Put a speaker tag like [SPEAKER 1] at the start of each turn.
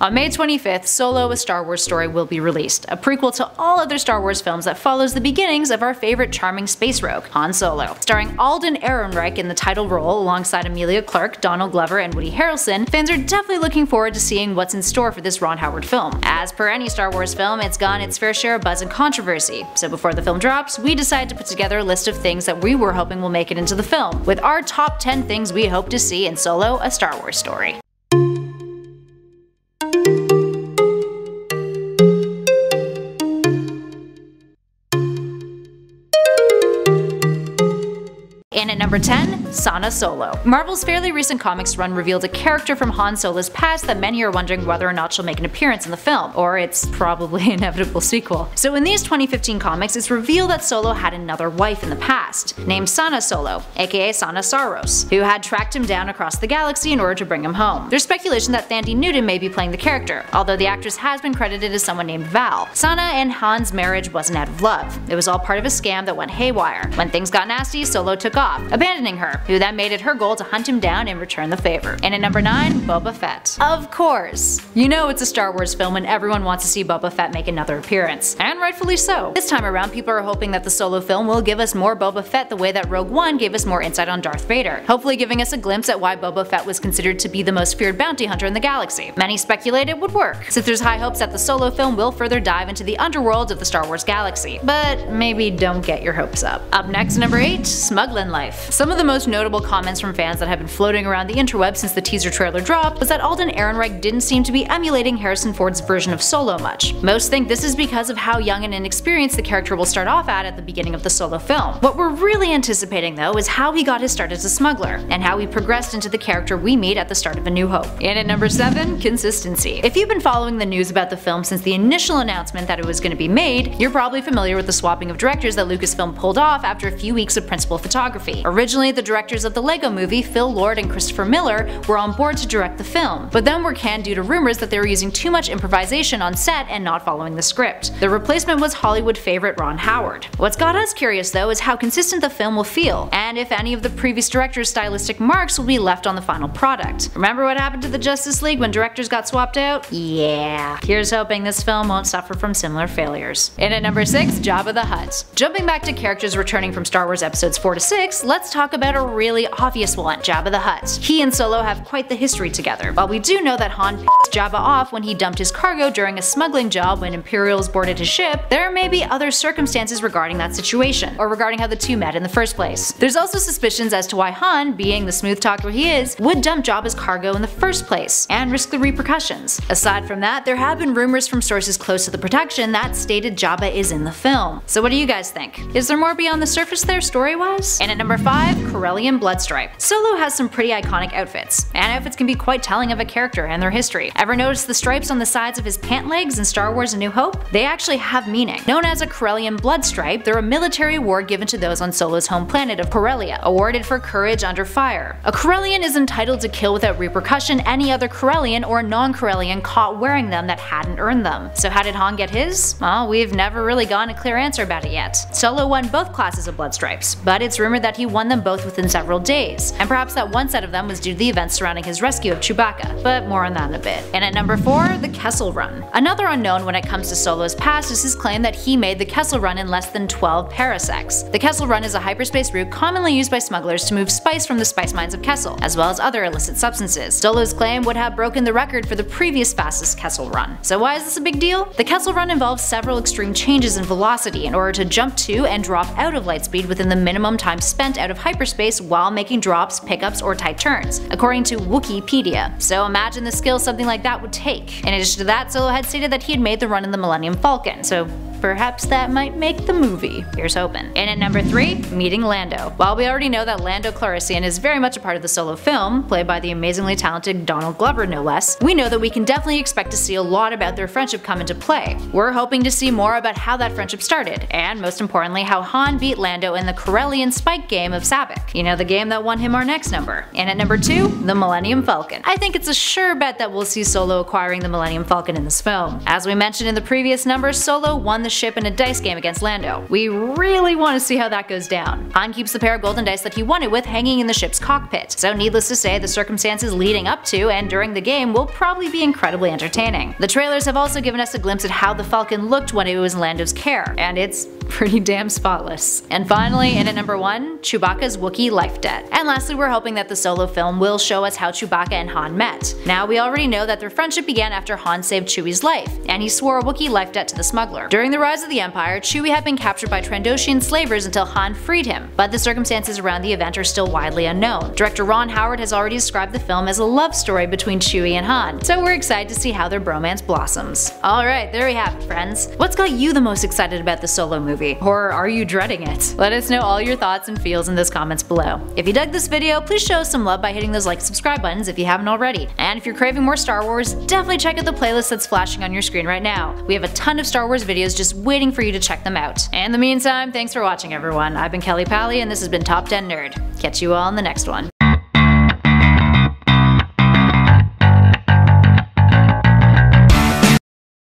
[SPEAKER 1] On May 25th, Solo: A Star Wars Story will be released, a prequel to all other Star Wars films that follows the beginnings of our favorite charming space rogue, Han Solo. Starring Alden Ehrenreich in the title role alongside Emilia Clarke, Donald Glover, and Woody Harrelson, fans are definitely looking forward to seeing what's in store for this Ron Howard film. As per any Star Wars film, it's gotten its fair share of buzz and controversy, so before the film drops, we decided to put together a list of things that we were hoping will make it into the film, with our top 10 things we hope to see in Solo: A Star Wars Story. In at number 10, Sana Solo. Marvel's fairly recent comics run revealed a character from Han Solo's past that many are wondering whether or not she'll make an appearance in the film, or its probably inevitable sequel. So in these 2015 comics, it's revealed that Solo had another wife in the past, named Sana Solo, aka Sana Saros, who had tracked him down across the galaxy in order to bring him home. There's speculation that Thandie Newton may be playing the character, although the actress has been credited as someone named Val. Sana and Han's marriage wasn't out of love. It was all part of a scam that went haywire. When things got nasty, Solo took off, abandoning her, who then made it her goal to hunt him down and return the favor. And at number 9, Boba Fett. Of course! You know it's a Star Wars film and everyone wants to see Boba Fett make another appearance. And rightfully so. This time around, people are hoping that the Solo film will give us more Boba Fett the way that Rogue One gave us more insight on Darth Vader, hopefully giving us a glimpse at why Boba Fett was considered to be the most feared bounty hunter in the galaxy. Many speculate it would work, since there's high hopes that the Solo film will further dive into the underworld of the Star Wars galaxy. But maybe don't get your hopes up. Up next, number 8, Smuggling Life. Some of the most notable comments from fans that have been floating around the interweb since the teaser trailer dropped was that Alden Ehrenreich didn't seem to be emulating Harrison Ford's version of Solo much. Most think this is because of how young and inexperienced the character will start off at the beginning of the Solo film. What we're really anticipating though is how he got his start as a smuggler, and how he progressed into the character we meet at the start of A New Hope. And at number 7, consistency. If you've been following the news about the film since the initial announcement that it was going to be made, you're probably familiar with the swapping of directors that Lucasfilm pulled off after a few weeks of principal photography. Originally, the directors of the Lego Movie, Phil Lord and Christopher Miller, were on board to direct the film, but then were canned due to rumors that they were using too much improvisation on set and not following the script. The replacement was Hollywood favorite Ron Howard. What's got us curious though is how consistent the film will feel, and if any of the previous directors' stylistic marks will be left on the final product. Remember what happened to the Justice League when directors got swapped out? Yeah. Here's hoping this film won't suffer from similar failures. And at number 6, Jabba the Hutt. Jumping back to characters returning from Star Wars episodes 4 to 6, let's talk about a really obvious one, Jabba the Hutt. He and Solo have quite the history together. While we do know that Han pissed Jabba off when he dumped his cargo during a smuggling job when Imperials boarded his ship, there may be other circumstances regarding that situation, or regarding how the two met in the first place. There's also suspicions as to why Han, being the smooth talker he is, would dump Jabba's cargo in the first place, and risk the repercussions. Aside from that, there have been rumors from sources close to the production that stated Jabba is in the film. So what do you guys think? Is there more beyond the surface there story-wise? And at number 5, Corellian Bloodstripe. Solo has some pretty iconic outfits, and outfits can be quite telling of a character and their history. Ever notice the stripes on the sides of his pant legs in Star Wars: A New Hope? They actually have meaning. Known as a Corellian Bloodstripe, they're a military award given to those on Solo's home planet of Corellia, awarded for courage under fire. A Corellian is entitled to kill without repercussion any other Corellian or non-Corellian caught wearing them that hadn't earned them. So how did Han get his? Well, we've never really gotten a clear answer about it yet. Solo won both classes of Bloodstripes, but it's rumored that he won them both within several days, and perhaps that one set of them was due to the events surrounding his rescue of Chewbacca, but more on that in a bit. And at number 4, the Kessel Run. Another unknown when it comes to Solo's past is his claim that he made the Kessel Run in less than 12 parsecs. The Kessel Run is a hyperspace route commonly used by smugglers to move spice from the spice mines of Kessel, as well as other illicit substances. Solo's claim would have broken the record for the previous fastest Kessel Run. So why is this a big deal? The Kessel Run involves several extreme changes in velocity in order to jump to and drop out of lightspeed within the minimum time spent out of hyperspace while making drops, pickups, or tight turns, according to Wikipedia. So imagine the skill something like that would take. In addition to that, Solo had stated that he had made the run in the Millennium Falcon, so perhaps that might make the movie. Here's hoping. And at number 3, meeting Lando. While we already know that Lando Calrissian is very much a part of the Solo film, played by the amazingly talented Donald Glover no less, we know that we can definitely expect to see a lot about their friendship come into play. We're hoping to see more about how that friendship started, and most importantly how Han beat Lando in the Corellian spike game of Sabacc. You know, the game that won him our next number. And at number 2, the Millennium Falcon. I think it's a sure bet that we'll see Solo acquiring the Millennium Falcon in this film. As we mentioned in the previous number, Solo won the ship in a dice game against Lando. We really want to see how that goes down. Han keeps the pair of golden dice that he won it with hanging in the ship's cockpit, so needless to say, the circumstances leading up to and during the game will probably be incredibly entertaining. The trailers have also given us a glimpse at how the Falcon looked when it was in Lando's care, and it's pretty damn spotless. And finally, in at number 1, Chewbacca's Wookiee life debt. And lastly, we're hoping that the Solo film will show us how Chewbacca and Han met. Now, we already know that their friendship began after Han saved Chewie's life, and he swore a Wookiee life debt to the smuggler. During the rise of the Empire, Chewie had been captured by Trandoshan slavers until Han freed him, but the circumstances around the event are still widely unknown. Director Ron Howard has already described the film as a love story between Chewie and Han, so we're excited to see how their bromance blossoms. Alright, there we have it, friends. What's got you the most excited about the Solo movie? Or are you dreading it? Let us know all your thoughts and feels in those comments below. If you dug this video, please show us some love by hitting those like and subscribe buttons if you haven't already. And if you're craving more Star Wars, definitely check out the playlist that's flashing on your screen right now. We have a ton of Star Wars videos just waiting for you to check them out. And in the meantime, thanks for watching everyone. I've been Kelly Pally and this has been Top 10 Nerd. Catch you all in the next one.